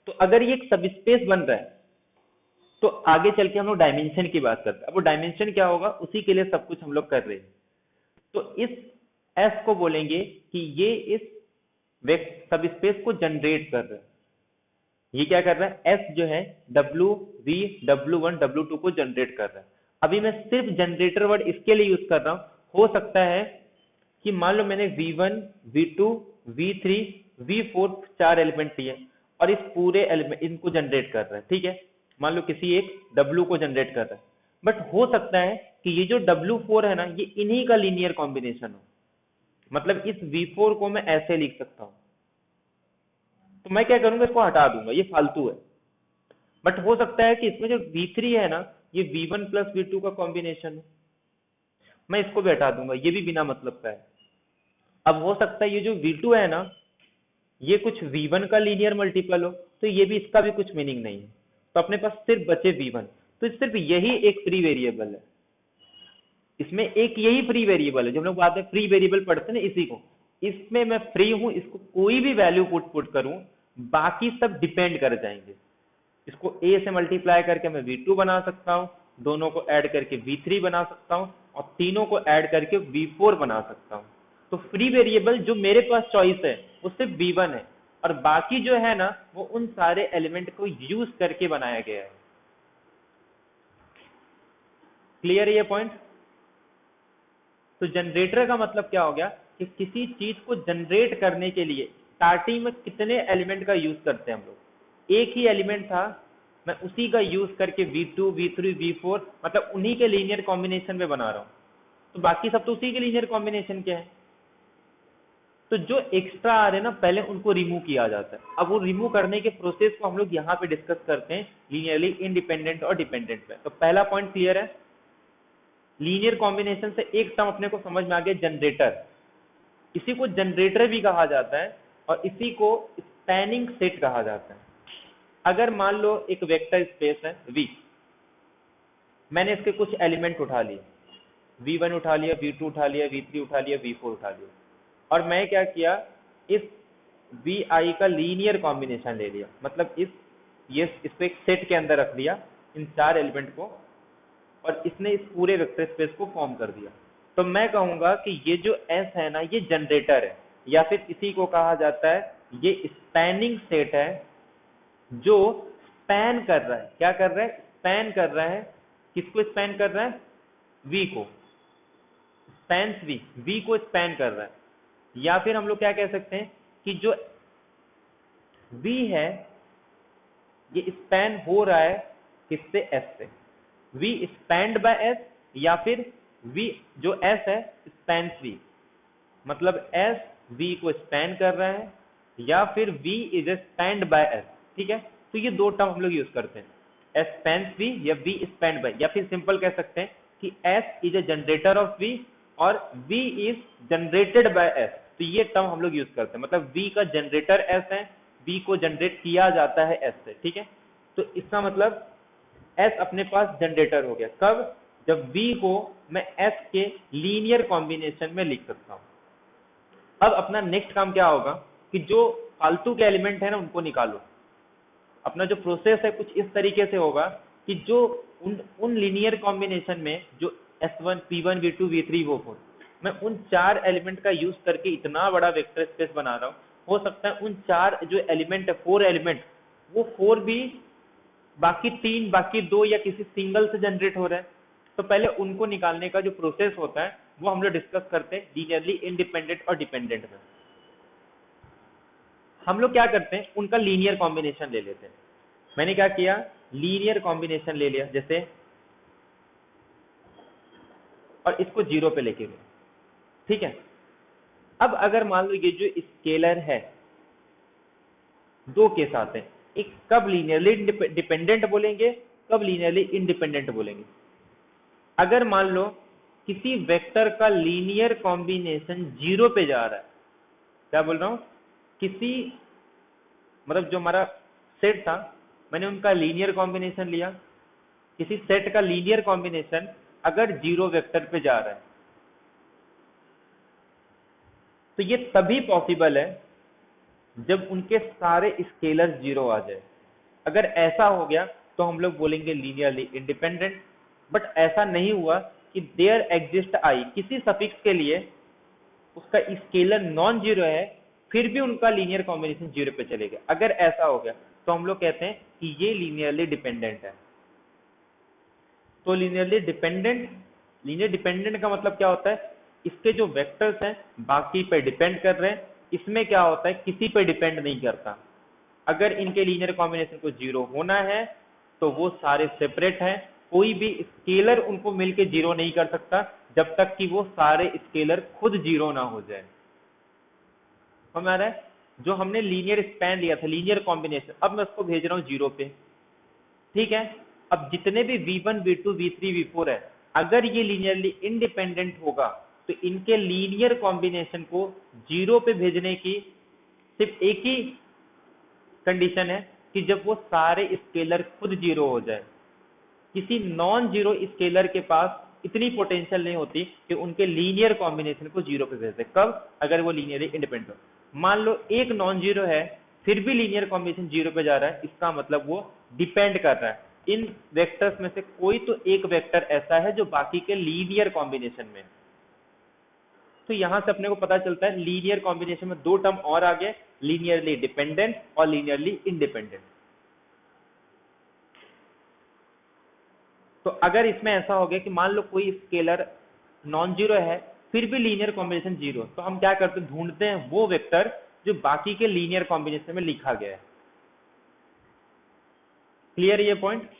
तो अगर ये एक सब स्पेस बन रहा है तो आगे चल के हम लोग डायमेंशन की बात करते हैं। अब वो डायमेंशन क्या होगा, उसी के लिए सब कुछ हम लोग कर रहे हैं। तो इस एस को बोलेंगे कि ये इस सब स्पेस को जनरेट कर रहा है। ये क्या कर रहा है? एस जो है डब्ल्यू वी W1 W2 को जनरेट कर रहा है। अभी मैं सिर्फ जनरेटर वर्ड इसके लिए यूज कर रहा हूं। हो सकता है कि मान लो मैंने V1 V2 V3 V4 4 element लिए और इस पूरे एलिमेंट इनको जनरेट कर रहा है, ठीक है। मान लो किसी एक W को जनरेट कर रहा है, बट हो सकता है कि ये जो W4 है ना, ये इन्हीं का लीनियर कॉम्बिनेशन हो। मतलब इस V4 को मैं ऐसे लिख सकता हूं, तो मैं क्या करूंगा, इसको हटा दूंगा, ये फालतू है। बट हो सकता है कि इसमें जो V3 है ना, ये V1 प्लस V2 का कॉम्बिनेशन है, मैं इसको भी हटा दूंगा, ये भी बिना मतलब का है। अब हो सकता है ये जो V2 है ना, ये कुछ V1 का लीनियर मल्टीपल हो, तो ये भी, इसका भी कुछ मीनिंग नहीं है। तो अपने पास सिर्फ बचे V1। तो सिर्फ यही एक फ्री वेरिएबल है, इसमें एक यही फ्री वेरिएबल है। जब हम लोग बाद में फ्री वेरिएबल पढ़ते हैं ना, इसी को, इसमें मैं फ्री हूं, इसको कोई भी वैल्यू पुट करूं, बाकी सब डिपेंड कर जाएंगे। इसको a से मल्टीप्लाई करके मैं V2 बना सकता हूं, दोनों को ऐड करके V3 बना सकता हूं, और तीनों को ऐड करके V4 बना सकता हूं। तो फ्री वेरिएबल जो मेरे पास चॉइस है वो सिर्फ V1 है, और बाकी जो है ना, वो उन सारे एलिमेंट को यूज करके बनाया गया है। क्लियर है ये पॉइंट? तो जनरेटर का मतलब क्या हो गया कि किसी चीज को जनरेट करने के लिए स्टार्टिंग में कितने एलिमेंट का यूज करते हैं हम लोग। एक ही एलिमेंट था, मैं उसी का यूज करके V2 V3 V4 मतलब उन्हीं के लीनियर कॉम्बिनेशन में बना रहा हूं। तो बाकी सब तो उसी के लीनियर कॉम्बिनेशन के हैं। तो जो एक्स्ट्रा आ रहे हैं ना, पहले उनको रिमूव किया जाता है। अब वो रिमूव करने के प्रोसेस को हम लोग यहाँ पे डिस्कस करते हैं, लीनियरली इंडिपेंडेंट और डिपेंडेंट में। तो पहला पॉइंट क्लियर है, लीनियर कॉम्बिनेशन से एक टर्म अपने को समझ में आ गया, जनरेटर। इसी को जनरेटर भी कहा जाता है और इसी को स्पैनिंग सेट कहा जाता है। अगर मान लो एक वेक्टर स्पेस है V, मैंने इसके कुछ एलिमेंट उठा लिए, V1 उठा लिया, V2 उठा लिया, V3 उठा लिया, V4 उठा लिया, और मैं क्या किया, इस Vi का लीनियर कॉम्बिनेशन ले लिया। मतलब इसको एक सेट के अंदर रख दिया, इन चार एलिमेंट को, और इसने इस पूरे वेक्टर स्पेस को फॉर्म कर दिया। तो मैं कहूंगा कि ये जो S है ना, ये जनरेटर है, या फिर इसी को कहा जाता है, ये स्पैनिंग सेट है जो स्पैन कर रहा है। क्या कर रहा है? स्पैन कर रहा है। किसको स्पैन कर रहा है? V को। स्पैन्स V को स्पैन कर रहा है। या फिर हम लोग क्या कह सकते हैं कि जो V है ये स्पैन हो रहा है किससे? S से। V स्पैन्ड बाय S, या फिर V जो S है स्पैन्स V। मतलब S V को स्पैन कर रहा है, या फिर V is spanned by S। ठीक है, तो ये दो टर्म हम लोग यूज करते हैं, S स्पैन्स V या V स्पैन्ड बाय। या फिर सिंपल कह सकते हैं कि S is a generator off V और V is generated by S। तो ये टर्म हम लोग यूज करते हैं। मतलब V का जनरेटर S है, V को जनरेट किया जाता है S से। ठीक है, तो इसका मतलब S अपने पास जनरेटर हो गया। कब? जब V को मैं S के लीनियर कॉम्बिनेशन में लिख सकता हूं। अब अपना नेक्स्ट काम क्या होगा कि जो फालतू के एलिमेंट है ना, उनको निकालो। अपना जो प्रोसेस है कुछ इस तरीके से होगा कि जो उन लीनियर कॉम्बिनेशन में जो S1 P1 V2 V3 V4, मैं उन चार एलिमेंट का यूज करके इतना बड़ा वेक्टर स्पेस बना रहा हूँ। हो सकता है उन चार जो एलिमेंट है, 4 एलिमेंट, वो 4 भी बाकी 3 बाकी 2 या किसी सिंगल से जनरेट हो रहा है। तो पहले उनको निकालने का जो प्रोसेस होता है वो हम लोग डिस्कस करते हैं लीनियरली इंडिपेंडेंट और डिपेंडेंट में। हम लोग क्या करते हैं, उनका लीनियर कॉम्बिनेशन ले लेते हैं। मैंने क्या किया, लीनियर कॉम्बिनेशन ले लिया जैसे, और इसको 0 पे लेके गए। ठीक है, अब अगर मान लो ये जो स्केलर है, दो केस आते हैं, एक कब लीनियरली डिपेंडेंट बोलेंगे, कब लीनियरली इंडिपेंडेंट बोलेंगे। अगर मान लो किसी वेक्टर का लीनियर कॉम्बिनेशन 0 पे जा रहा है, क्या बोल रहा हूं, किसी मतलब जो हमारा सेट था, मैंने उनका लीनियर कॉम्बिनेशन लिया, किसी सेट का लीनियर कॉम्बिनेशन अगर 0 वेक्टर पे जा रहा है, तो ये तभी पॉसिबल है जब उनके सारे स्केलर 0 आ जाए। अगर ऐसा हो गया तो हम लोग बोलेंगे लीनियरली इंडिपेंडेंट। बट ऐसा नहीं हुआ कि देयर एग्जिस्ट आई, किसी सफिक्स के लिए उसका स्केलर नॉन जीरो है, फिर भी उनका लीनियर कॉम्बिनेशन 0 पे चलेगा। अगर ऐसा हो गया तो हम लोग कहते हैं कि ये लीनियरली डिपेंडेंट है। तो लीनियर डिपेंडेंट का मतलब क्या होता है, इसके जो वेक्टर्स हैं बाकी पे डिपेंड कर रहे हैं, इसमें क्या होता है किसी पे डिपेंड नहीं करता। अगर इनके लीनियर कॉम्बिनेशन को 0 होना है तो वो सारे सेपरेट हैं, कोई भी स्केलर उनको मिलके 0 नहीं कर सकता जब तक कि वो सारे स्केलर खुद 0 ना हो जाए। हमारा जो हमने लीनियर स्पैन लिया था, लीनियर कॉम्बिनेशन, अब मैं उसको भेज रहा हूँ 0 पे, ठीक है। अब जितने भी v1 v2 v3 v4 है, अगर ये लीनियरली इंडिपेंडेंट होगा तो इनके लीनियर कॉम्बिनेशन को 0 पे भेजने की सिर्फ एक ही कंडीशन है कि जब वो सारे स्केलर खुद 0 हो जाए। किसी नॉन जीरो स्केलर के पास इतनी पोटेंशियल नहीं होती कि उनके लीनियर कॉम्बिनेशन को 0 पे भेज दे। कब, अगर वो लीनियरली इंडिपेंडेंट हो। मान लो एक नॉन जीरो है फिर भी लीनियर कॉम्बिनेशन 0 पे जा रहा है, इसका मतलब वो डिपेंड कर रहा है। इन वेक्टर्स में से कोई तो एक वेक्टर ऐसा है जो बाकी के लीनियर कॉम्बिनेशन में। तो यहां से अपने को पता चलता है लीनियर कॉम्बिनेशन में दो टर्म और आ गए, लीनियरली डिपेंडेंट और लीनियरली इंडिपेंडेंट। तो अगर इसमें ऐसा हो गया कि मान लो कोई स्केलर नॉन जीरो है फिर भी लीनियर कॉम्बिनेशन 0, तो हम क्या करते हैं, ढूंढते हैं वो वेक्टर जो बाकी के लीनियर कॉम्बिनेशन में लिखा गया है। क्लियर ये पॉइंट।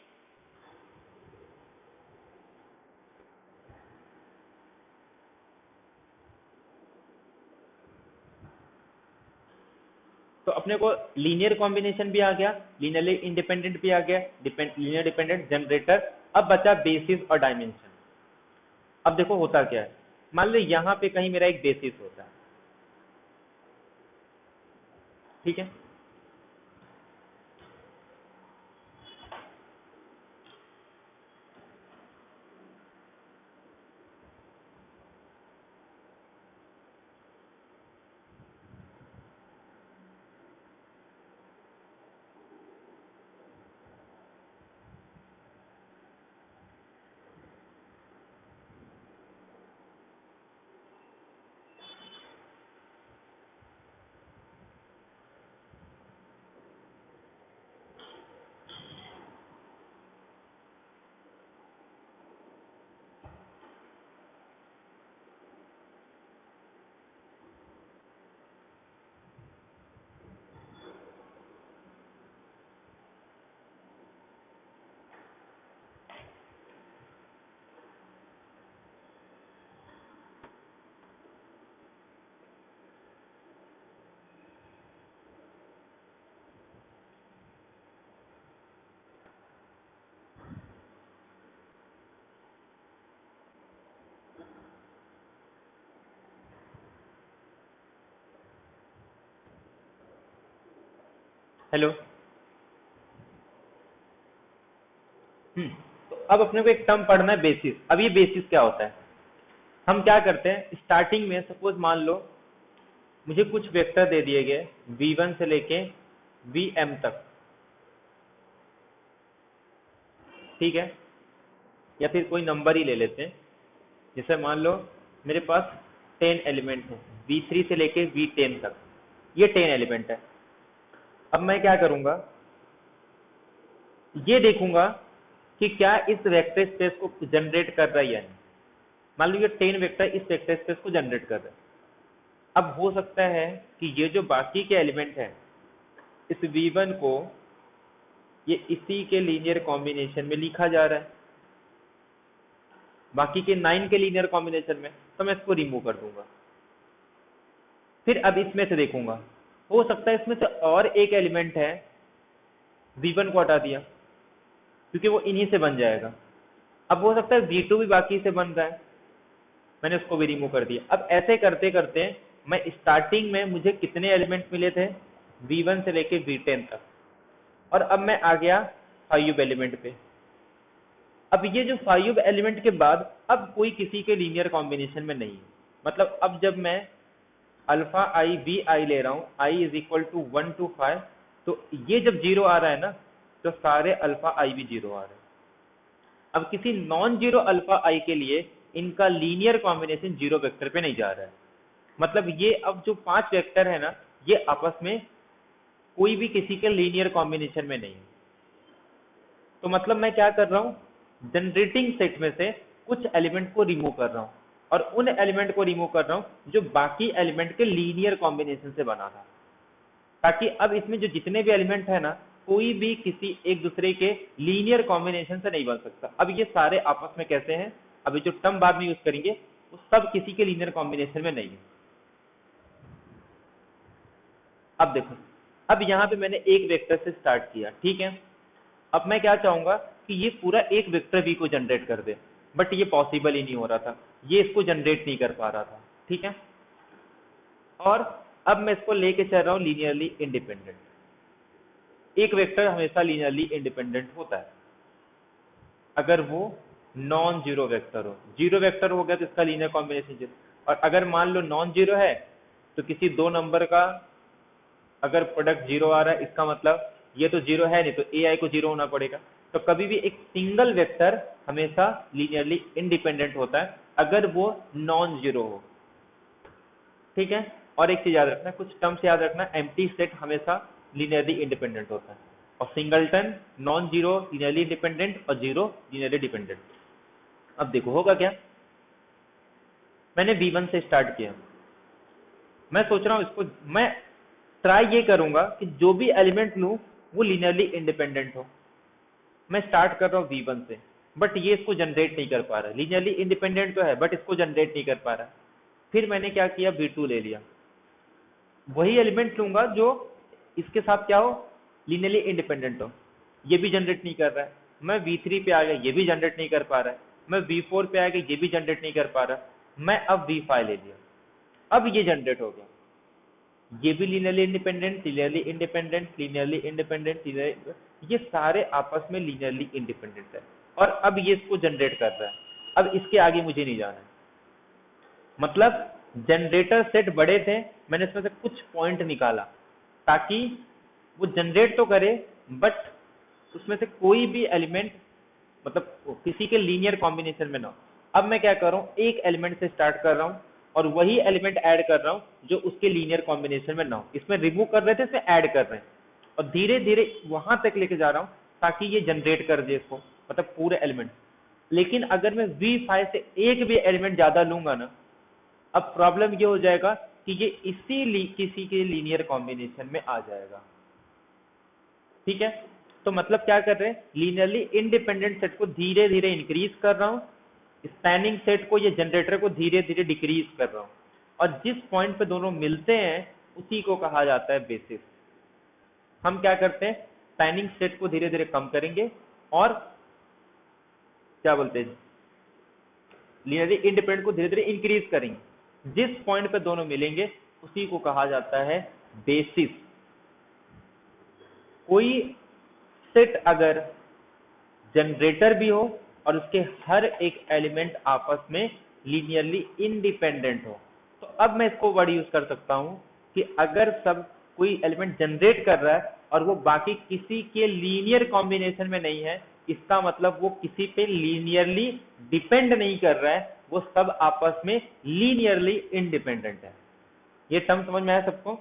तो अपने को लीनियर कॉम्बिनेशन भी आ गया, लीनियरली इंडिपेंडेंट भी आ गया, लीनियर डिपेंडेंट जनरेटर। अब बचा बेसिस और डायमेंशन। अब देखो होता क्या है, मान लो यहां पे कहीं मेरा एक बेसिस होता है, ठीक है। हेलो। तो अब अपने को एक टर्म पढ़ना है बेसिस। अब ये बेसिस क्या होता है, हम क्या करते हैं स्टार्टिंग में, सपोज मान लो मुझे कुछ वेक्टर दे दिए गए v1 से लेके vm तक, ठीक है। या फिर कोई नंबर ही ले लेते हैं, जैसे मान लो मेरे पास 10 एलिमेंट है, v3 से लेके v10 तक, ये 10 एलिमेंट है। अब मैं क्या करूंगा, ये देखूंगा कि क्या इस वेक्टर स्पेस को जनरेट कर रहा है या नहीं। मान लो ये 10 वेक्टर इस वेक्टर स्पेस को जनरेट कर रहे हैं। अब हो सकता है कि ये जो बाकी के एलिमेंट है इस v1 को ये इसी के लीनियर कॉम्बिनेशन में लिखा जा रहा है, बाकी के 9 के लीनियर कॉम्बिनेशन में, तो मैं इसको रिमूव कर दूंगा। फिर अब इसमें से देखूंगा, हो सकता है इसमें से और एक एलिमेंट है, V1 को हटा दिया क्योंकि वो इन्हीं से बन जाएगा। अब हो सकता है V2 भी बाकी से बन रहा है, मैंने उसको भी रिमूव कर दिया। अब ऐसे करते करते मैं स्टार्टिंग में मुझे कितने एलिमेंट मिले थे, V1 से लेके V10 तक, और अब मैं आ गया 5 एलिमेंट पे। अब ये जो 5 एलिमेंट के बाद अब कोई किसी के लीनियर कॉम्बिनेशन में नहीं है, मतलब अब जब मैं अल्फा आई बी आई ले रहा हूँ, I is equal to 1 to 5, तो ये जब 0 आ रहा है ना, तो सारे अल्फा आई भी 0 आ रहे हैं। अब किसी नॉन जीरो अल्फा आई के लिए इनका लीनियर कॉम्बिनेशन 0 वेक्टर पे नहीं जा रहा है, मतलब ये अब जो 5 वेक्टर है ना, ये आपस में कोई भी किसी के लीनियर कॉम्बिनेशन में नहीं है। तो मतलब मैं क्या कर रहा हूँ, जनरेटिंग सेट में से कुछ एलिमेंट को रिमूव कर रहा हूँ और उन एलिमेंट को रिमूव कर रहा हूँ जो बाकी एलिमेंट के लीनियर कॉम्बिनेशन से बना था, ताकि अब इसमें जो जितने भी एलिमेंट है ना, कोई भी किसी एक दूसरे के लीनियर कॉम्बिनेशन से नहीं बन सकता। अब ये सारे आपस में कैसे हैं, अभी जो टर्म बाद में यूज करेंगे वो सब किसी के लीनियर कॉम्बिनेशन में नहीं है। अब देखो, अब यहाँ पे मैंने एक वेक्टर से स्टार्ट किया, ठीक है। अब मैं क्या चाहूंगा कि ये पूरा एक वेक्टर v को जनरेट कर दे, बट ये पॉसिबल ही नहीं हो रहा था, ये इसको जनरेट नहीं कर पा रहा था, ठीक है। और अब मैं इसको लेके चल रहा हूँ लीनियरली इंडिपेंडेंट। एक वेक्टर हमेशा लीनियरली इंडिपेंडेंट होता है अगर वो नॉन जीरो वेक्टर हो। जीरो वेक्टर हो गया तो इसका लीनियर कॉम्बिनेशन जीरो, और अगर मान लो नॉन जीरो है तो किसी दो नंबर का अगर प्रोडक्ट जीरो आ रहा है, इसका मतलब ये तो जीरो है नहीं, तो ए आई को जीरो होना पड़ेगा। तो कभी भी एक सिंगल वेक्टर हमेशा लीनियरली इंडिपेंडेंट होता है अगर वो नॉन जीरो हो, ठीक है। और एक चीज याद रखना, कुछ टर्म्स याद रखना, एम्प्टी सेट हमेशा लीनियरली इंडिपेंडेंट होता है, और singleton non zero linearly independent और जीरो लीनियरली डिपेंडेंट। अब देखो होगा क्या, मैंने V1 से स्टार्ट किया, मैं सोच रहा हूँ इसको मैं ट्राई ये करूंगा कि जो भी एलिमेंट लूं वो लीनियरली इंडिपेंडेंट हो। मैं स्टार्ट कर रहा हूँ V1 से, बट ये इसको जनरेट नहीं कर पा रहा, लीनियरली इंडिपेंडेंट तो है बट इसको जनरेट नहीं कर पा रहा। फिर मैंने क्या किया, V2 ले लिया, वही एलिमेंट लूंगा जो इसके साथ क्या हो, लीनियरली इंडिपेंडेंट हो, ये भी जनरेट नहीं कर रहा है। मैं V3 पे आ गया, ये भी जनरेट नहीं कर पा रहा है। मैं V4 पे आ गया, ये भी जनरेट नहीं कर पा रहा। मैं अब V5 ले लिया, अब ये जनरेट हो गया, ये भी linearly independent, linearly independent, linearly independent, ये सारे आपस में लीनियरली इंडिपेंडेंट है, और अब ये इसको जनरेट कर रहा है। अब इसके आगे मुझे नहीं जाना है, मतलब जनरेटर सेट बड़े थे, मैंने इसमें से कुछ पॉइंट निकाला ताकि वो जनरेट तो करे बट उसमें से कोई भी एलिमेंट मतलब किसी के लीनियर कॉम्बिनेशन में ना हो। अब मैं क्या कर रहा हूँ, एक एलिमेंट से स्टार्ट कर रहा हूँ और वही एलिमेंट ऐड कर रहा हूँ जो उसके लीनियर कॉम्बिनेशन में ना हो। इसमें रिमूव कर रहे थे, इसमें ऐड कर रहे हैं, और धीरे धीरे वहां तक लेके जा रहा हूँ ताकि ये जनरेट कर दे इसको, मतलब पूरे एलिमेंट। लेकिन अगर मैं V5 से एक भी एलिमेंट ज्यादा लूंगा ना, अब प्रॉब्लम ये हो जाएगा कि ये किसी के लीनियर कॉम्बिनेशन में आ जाएगा, ठीक है। तो मतलब क्या कर रहे हैं, लीनियरली इंडिपेंडेंट सेट को धीरे धीरे इंक्रीज कर रहा हूँ, स्पैनिंग सेट को, ये जनरेटर को धीरे धीरे डिक्रीज कर रहा हूँ, और जिस पॉइंट पे दोनों मिलते हैं उसी को कहा जाता है बेसिस। हम क्या करते हैं, स्पैनिंग सेट को धीरे धीरे कम करेंगे और क्या बोलते हैं, लीनियरली इंडिपेंडेंट को धीरे धीरे इंक्रीज करेंगे, जिस पॉइंट पे दोनों मिलेंगे उसी को कहा जाता है बेसिस। कोई सेट अगर जनरेटर भी हो और उसके हर एक एलिमेंट आपस में लीनियरली इंडिपेंडेंट हो, तो अब मैं इसको वर्ड यूज कर सकता हूं कि अगर सब कोई एलिमेंट जनरेट कर रहा है और वो बाकी किसी के लीनियर कॉम्बिनेशन में नहीं है, इसका मतलब वो किसी पे लीनियरली डिपेंड नहीं कर रहा है, वो सब आपस में लीनियरली इंडिपेंडेंट है। ये टर्म समझ में आया सबको?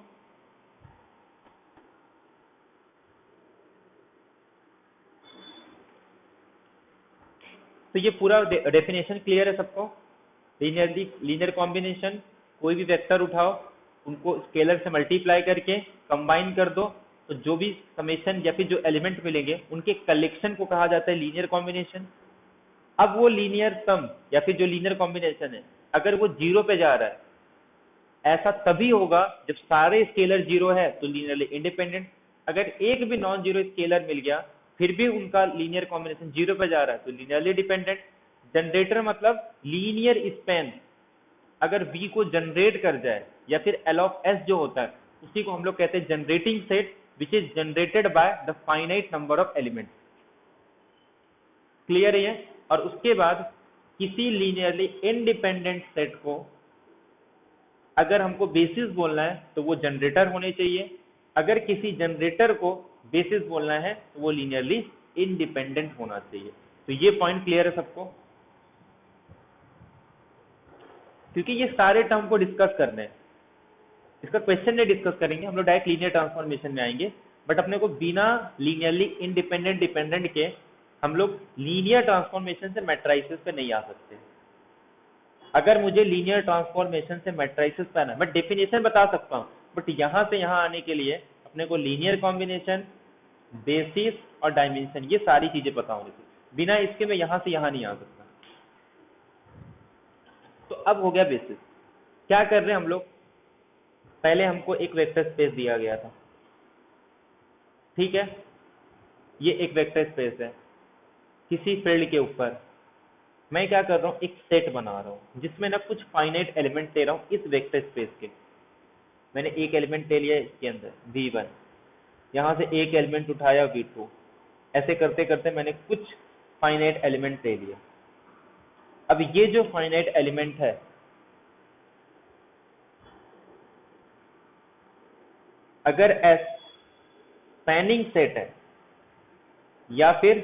तो ये पूरा डेफिनेशन क्लियर है सबको? लीनियर कॉम्बिनेशन, कोई भी वेक्टर उठाओ, उनको स्केलर से मल्टीप्लाई करके कंबाइन कर दो, तो जो भी समेशन या फिर जो एलिमेंट मिलेंगे उनके कलेक्शन को कहा जाता है लीनियर कॉम्बिनेशन। अब वो लीनियर सम या फिर जो लीनियर कॉम्बिनेशन है, अगर वो जीरो पे जा रहा है, ऐसा तभी होगा जब सारे स्केलर जीरो है तो लीनियरली इंडिपेंडेंट। अगर एक भी नॉन जीरो स्केलर मिल गया फिर भी उनका लीनियर कॉम्बिनेशन जीरो पे जा रहा है तो लीनियरली डिपेंडेंट। जनरेटर मतलब लीनियर स्पैन अगर V को जनरेट कर जाए या फिर L ऑफ S जो होता है उसी को हम लोग कहते हैं generating set which is generated by the finite number of element. Clear है? और उसके बाद किसी लीनियरली इंडिपेंडेंट सेट को अगर हमको बेसिस बोलना है तो वो जनरेटर होने चाहिए, अगर किसी जनरेटर को बेसिस बोलना है तो वो लीनियरली इंडिपेंडेंट होना चाहिए। तो ये पॉइंट क्लियर है सबको? क्योंकि ये सारे टर्म को डिस्कस करने हैं, इसका क्वेश्चन नहीं डिस्कस करेंगे, हम लोग डायरेक्ट लीनियर ट्रांसफॉर्मेशन में आएंगे। बट अपने को बिना लीनियरली इंडिपेंडेंट डिपेंडेंट के हम लोग लीनियर ट्रांसफॉर्मेशन से मैट्रिसेस पे नहीं आ सकते। अगर मुझे लीनियर ट्रांसफॉर्मेशन से मैट्रिसेस पे आना, मैं डेफिनेशन बता सकता हूँ, बट यहाँ से यहाँ आने के लिए अपने को लीनियर कॉम्बिनेशन, बेसिस और डायमेंशन ये सारी चीजें पता होनी चाहिए, बिना इसके मैं यहाँ से यहाँ नहीं आ सकता। तो अब हो गया बेसिस। क्या कर रहे हैं हम लोग, पहले हमको एक वेक्टर स्पेस दिया गया था, ठीक है, ये एक वेक्टर स्पेस है किसी फील्ड के ऊपर। मैं क्या कर रहा हूँ, एक सेट बना रहा हूँ जिसमें ना कुछ फाइनाइट एलिमेंट ले रहा हूँ इस वेक्टर स्पेस के। मैंने एक एलिमेंट ले लिया इसके अंदर V1, यहाँ से एक एलिमेंट उठाया V2, ऐसे करते करते मैंने कुछ फाइनाइट एलिमेंट ले लिया। अब ये जो फाइनाइट एलिमेंट है अगर स्पैनिंग सेट है या फिर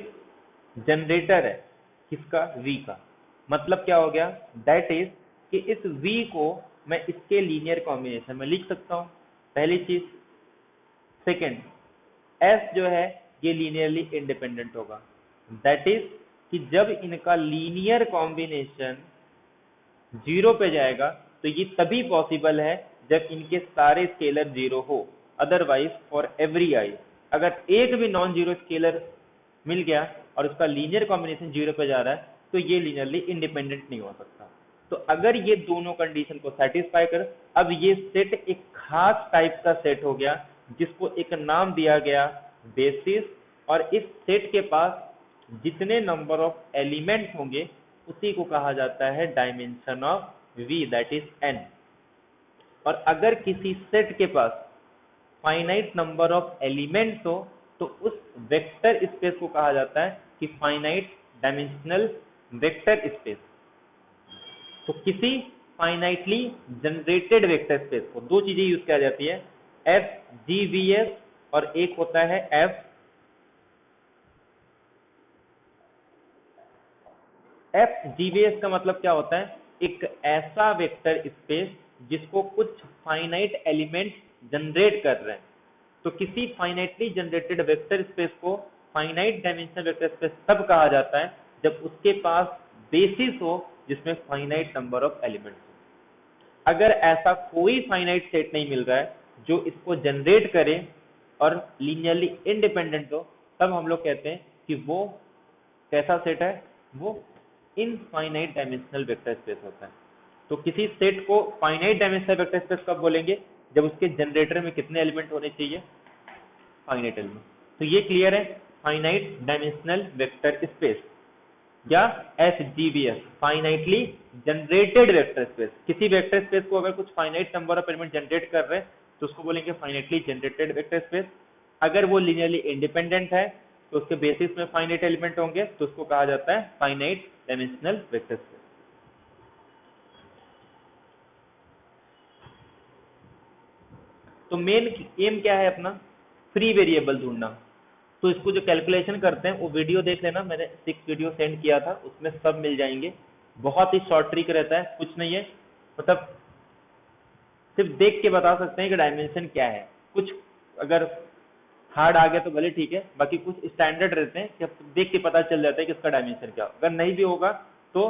जनरेटर है किसका, V का, मतलब क्या हो गया, दैट इज कि इस V को मैं इसके लीनियर कॉम्बिनेशन में लिख सकता हूं, पहली चीज। सेकंड, S जो है ये लीनियरली इंडिपेंडेंट होगा, दैट इज कि जब इनका लीनियर कॉम्बिनेशन जीरो पे जाएगा तो ये तभी पॉसिबल है जब इनके सारे स्केलर जीरो हो, अदरवाइज फॉर एवरी आई अगर एक भी नॉन जीरो स्केलर मिल गया और उसका लीनियर कॉम्बिनेशन जीरो पे जा रहा है तो ये लीनियरली इंडिपेंडेंट नहीं हो सकता। तो अगर ये दोनों कंडीशन को सेटिस्फाई कर, अब ये सेट एक खास टाइप का सेट हो गया जिसको एक नाम दिया गया बेसिस, और इस सेट के पास जितने नंबर ऑफ एलिमेंट्स होंगे उसी को कहा जाता है dimension of V, that is n। और अगर किसी सेट के पास फाइनाइट नंबर ऑफ एलिमेंट्स हो तो उस वेक्टर स्पेस को कहा जाता है कि फाइनाइट डायमेंशनल वेक्टर स्पेस। तो किसी फाइनाइटली जनरेटेड वेक्टर स्पेस को दो चीजें यूज किया जाती है, FGVS और एक होता है FGVS का मतलब क्या होता है, एक ऐसा वेक्टर स्पेस जिसको कुछ फाइनाइट एलिमेंट जनरेट कर रहे हैं। तो किसी फाइनाइटली जनरेटेड वेक्टर स्पेस को फाइनाइट डायमेंशनल वेक्टर स्पेस तब कहा जाता है जब उसके पास बेसिस हो जिसमें फाइनाइट नंबर ऑफ एलिमेंट्स हो। अगर ऐसा कोई फाइनाइट सेट नहीं मिल रहा है जो इसको जनरेट करे और लीनियरली इंडिपेंडेंट हो, तब हम लोग कहते हैं कि वो कैसा सेट है, वो इनफाइनाइट डायमेंशनल वेक्टर स्पेस होता है। तो किसी सेट को फाइनाइट डायमेंशनल वेक्टर स्पेस कब बोलेंगे, जब उसके जनरेटर में कितने एलिमेंट होने चाहिए, फाइनाइट एलिमेंट। तो ये क्लियर है, फाइनाइट डायमेंशनल वेक्टर स्पेस या FGVS, finitely generated vector space. किसी वेक्टर स्पेस को अगर कुछ finite number of element generate कर रहे हैं तो उसको बोलेंगे फाइनाइटली जनरेटेड वेक्टर स्पेस। अगर वो लीनियरली इंडिपेंडेंट है तो उसके बेसिस में फाइनाइट एलिमेंट होंगे तो उसको कहा जाता है फाइनाइट डायमेंशनल वेक्टर स्पेस। तो मेन एम क्या है अपना, फ्री वेरिएबल ढूंढना। तो इसको जो कैलकुलेशन करते हैं वो वीडियो देख लेना, मैंने 6 वीडियो सेंड किया था, उसमें सब मिल जाएंगे। बहुत ही शॉर्ट ट्रिक रहता है, कुछ नहीं है, मतलब सिर्फ देख के बता सकते हैं कि डायमेंशन क्या है। कुछ अगर हार्ड आ गया तो भले ठीक है, बाकी कुछ स्टैंडर्ड रहते हैं कि देख के पता चल जाता है कि इसका डायमेंशन क्या। अगर नहीं भी होगा तो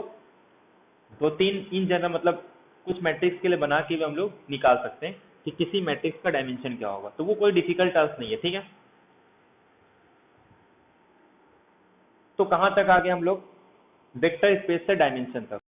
दो तीन इन जनरल मतलब कुछ मैट्रिक्स के लिए बना के भी हम लोग निकाल सकते हैं कि किसी मैट्रिक्स का डायमेंशन क्या होगा। तो वो कोई डिफिकल्ट टास्क नहीं है, ठीक है। तो कहां तक आ गए हम लोग, वेक्टर स्पेस से डायमेंशन तक।